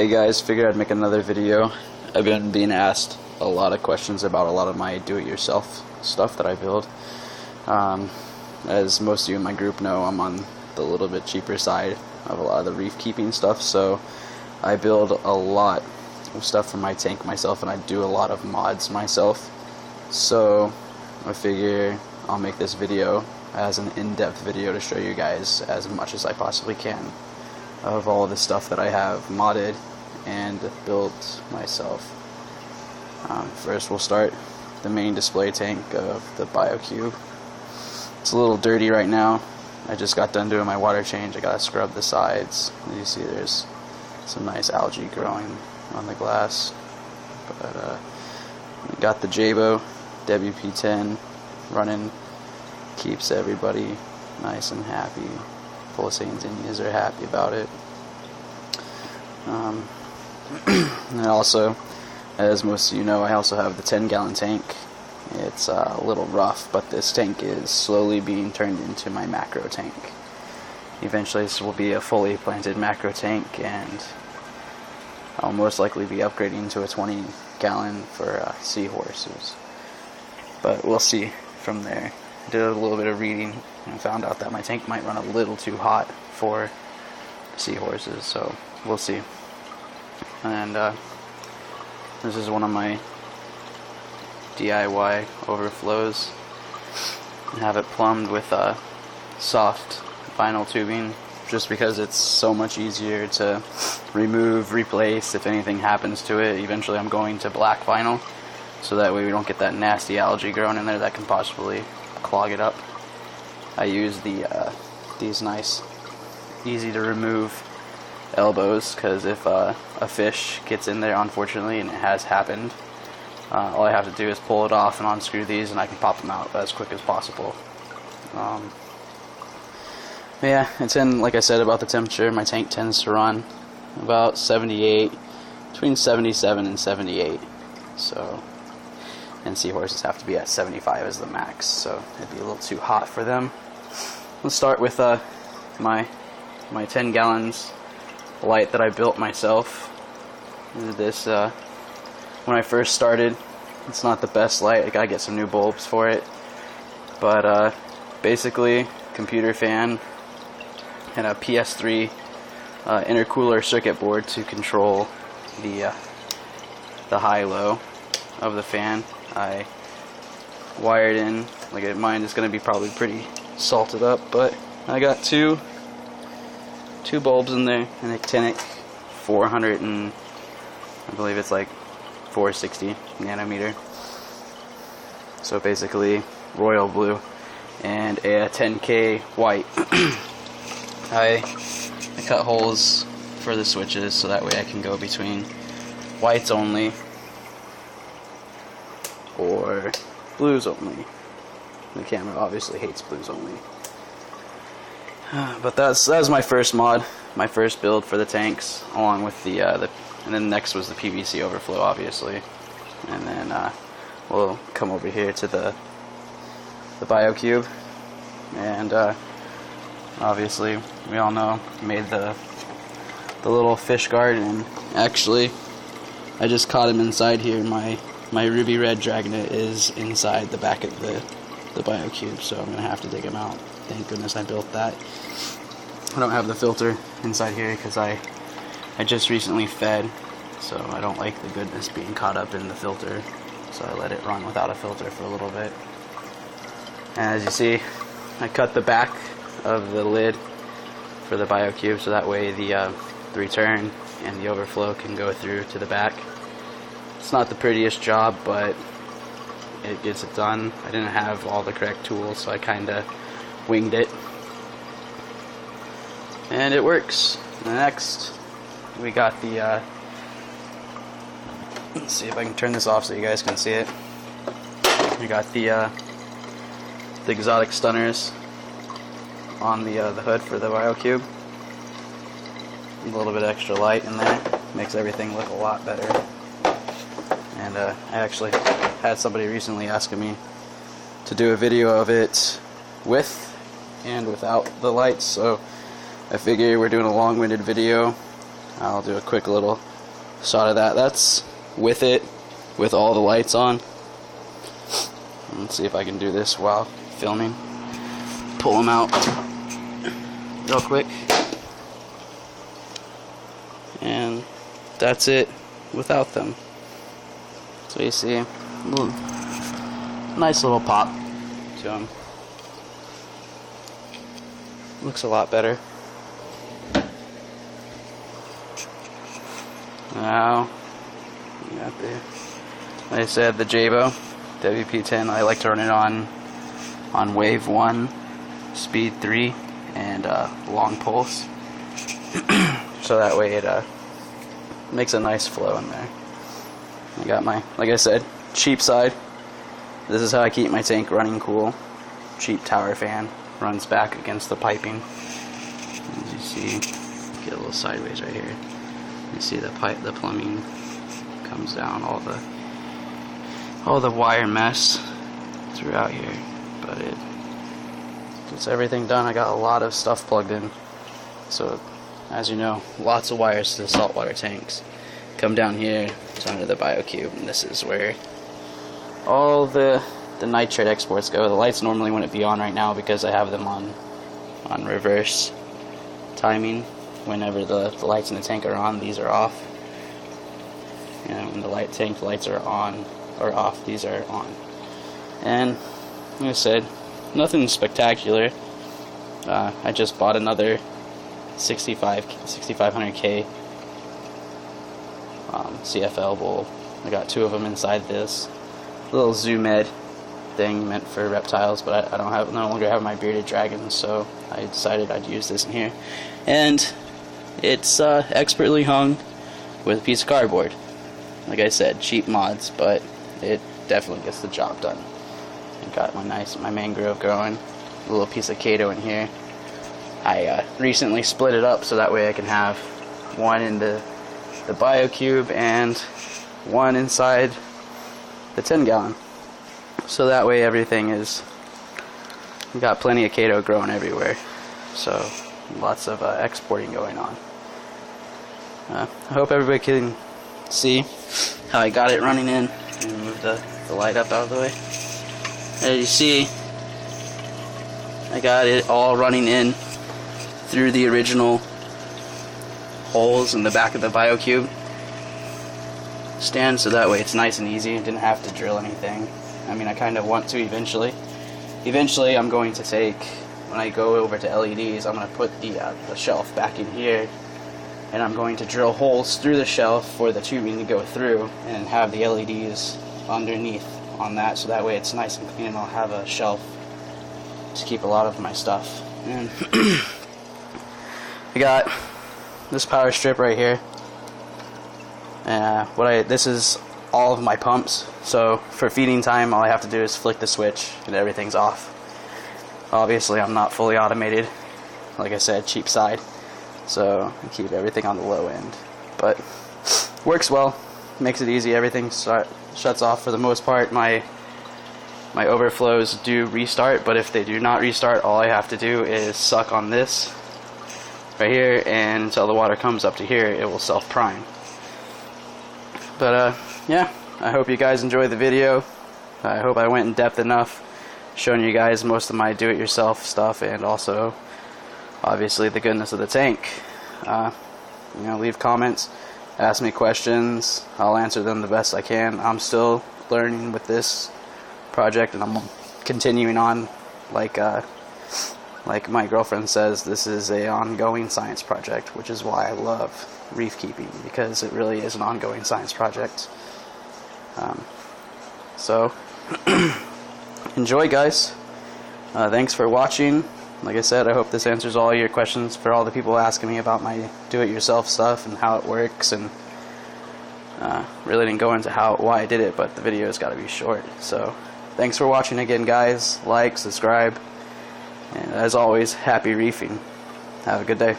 Hey guys, figured I'd make another video. I've been being asked a lot of questions about a lot of my do-it-yourself stuff that I build. As most of you in my group know, I'm on the little bit cheaper side of a lot of the reef keeping stuff, so I build a lot of stuff for my tank myself, and I do a lot of mods myself. So I figure I'll make this video as an in-depth video to show you guys as much as I possibly can of all the stuff that I have modded and built myself. First we'll start the main display tank of the BioCube. It's a little dirty right now. I just got done doing my water change. I gotta scrub the sides. As you see, there's some nice algae growing on the glass. But we got the Jabo WP10 running. Keeps everybody nice and happy. Fulsanes are happy about it. And also, as most of you know, I also have the 10-gallon tank. It's a little rough, but this tank is slowly being turned into my macro tank. Eventually this will be a fully planted macro tank, and I'll most likely be upgrading to a 20-gallon for seahorses. But we'll see from there. I did a little bit of reading and found out that my tank might run a little too hot for seahorses, so we'll see. And this is one of my DIY overflows. I have it plumbed with soft vinyl tubing, just because it's so much easier to remove, replace if anything happens to it. Eventually I'm going to black vinyl, so that way we don't get that nasty algae growing in there that can possibly clog it up. I use these nice, easy to remove elbows, because if a fish gets in there, unfortunately, and it has happened, all I have to do is pull it off and unscrew these, and I can pop them out as quick as possible. Yeah, it's in, like I said about the temperature, my tank tends to run about 78, between 77 and 78, so, and seahorses have to be at 75 as the max, so it'd be a little too hot for them. Let's start with my 10 gallons light that I built myself. This when I first started, it's not the best light. I gotta get some new bulbs for it, but basically computer fan and a PS3 intercooler circuit board to control the high-low of the fan. I wired in, like mine is going to be probably pretty salted up, but I got two bulbs in there, an actinic 400 and I believe it's like 460 nanometer, so basically royal blue, and a 10K white. I cut holes for the switches so that way I can go between whites only or blues only. The camera obviously hates blues only. But that was my first mod, my first build for the tanks, along with the and then next was the PVC overflow, obviously, and then we'll come over here to the BioCube, and obviously we all know made the little fish guard, and actually I just caught him inside here. My ruby red dragnet is inside the back of the BioCube, so I'm gonna have to dig him out. Thank goodness I built that. I don't have the filter inside here because I just recently fed, so I don't like the goodness being caught up in the filter, so I let it run without a filter for a little bit. And as you see, I cut the back of the lid for the BioCube, so that way the return and the overflow can go through to the back. It's not the prettiest job, but it gets it done. I didn't have all the correct tools, so I kinda winged it, and it works. Next we got the let's see if I can turn this off so you guys can see it. We got the exotic stunners on the hood for the BioCube. A little bit extra light in there makes everything look a lot better. And I actually had somebody recently asking me to do a video of it with and without the lights, so I figure we're doing a long-winded video. I'll do a quick little shot of that. That's with it, with all the lights on. Let's see if I can do this while filming. Pull them out real quick. And that's it without them. So you see, nice little pop to them. Looks a lot better. Now, you got the, like I said, the Jabo WP10. I like to run it on wave 1, speed 3, and long pulse. So that way it makes a nice flow in there. I got my, like I said, cheap side. This is how I keep my tank running cool. Cheap tower fan, runs back against the piping. As you see, get a little sideways right here. You see the pipe, the plumbing comes down, all the wire mesh throughout here. But it's everything done. I got a lot of stuff plugged in. So, as you know, lots of wires to the saltwater tanks. Come down here, it's under the BioCube, and this is where all the nitrate exports go. The lights normally wouldn't be on right now because I have them on reverse timing. Whenever the lights in the tank are on, these are off. And when the tank lights are on or off, these are on. And like I said, nothing spectacular. I just bought another 6500K CFL bowl. I got 2 of them inside this little Zoom Ed thing meant for reptiles, but I no longer have my bearded dragons, so I decided I'd use this in here. And it's expertly hung with a piece of cardboard. Like I said, cheap mods, but it definitely gets the job done. I got my mangrove growing, a little piece of Kato in here. I recently split it up so that way I can have one in the BioCube and one inside the 10-gallon. So that way everything is, we got plenty of Kato growing everywhere. So lots of exporting going on. I hope everybody can see how I got it running in. And move the light up out of the way. As you see, I got it all running in through the original holes in the back of the BioCube stand, so that way it's nice and easy. I didn't have to drill anything. I mean, I kind of want to eventually. Eventually, I'm going to take, when I go over to LEDs, I'm going to put the shelf back in here, and I'm going to drill holes through the shelf for the tubing to go through, and have the LEDs underneath on that, so that way it's nice and clean, and I'll have a shelf to keep a lot of my stuff. And I got this power strip right here. This is all of my pumps, so for feeding time all I have to do is flick the switch and everything's off. Obviously I'm not fully automated, like I said, cheap side, so I keep everything on the low end, but works well, makes it easy. Everything shuts off for the most part. My overflows do restart, but if they do not restart, all I have to do is suck on this right here, and until the water comes up to here, it will self-prime. But yeah, I hope you guys enjoyed the video. I hope I went in depth enough, showing you guys most of my do-it-yourself stuff, and also obviously the goodness of the tank. You know, leave comments, ask me questions, I'll answer them the best I can. I'm still learning with this project, and I'm continuing on. Like my girlfriend says, this is an ongoing science project, which is why I love reef keeping, because it really is an ongoing science project. So enjoy, guys. Thanks for watching. Like I said, I hope this answers all your questions for all the people asking me about my do-it-yourself stuff and how it works, and really didn't go into why I did it, but the video's got to be short. So thanks for watching again, guys. Like, subscribe, and as always, happy reefing. Have a good day.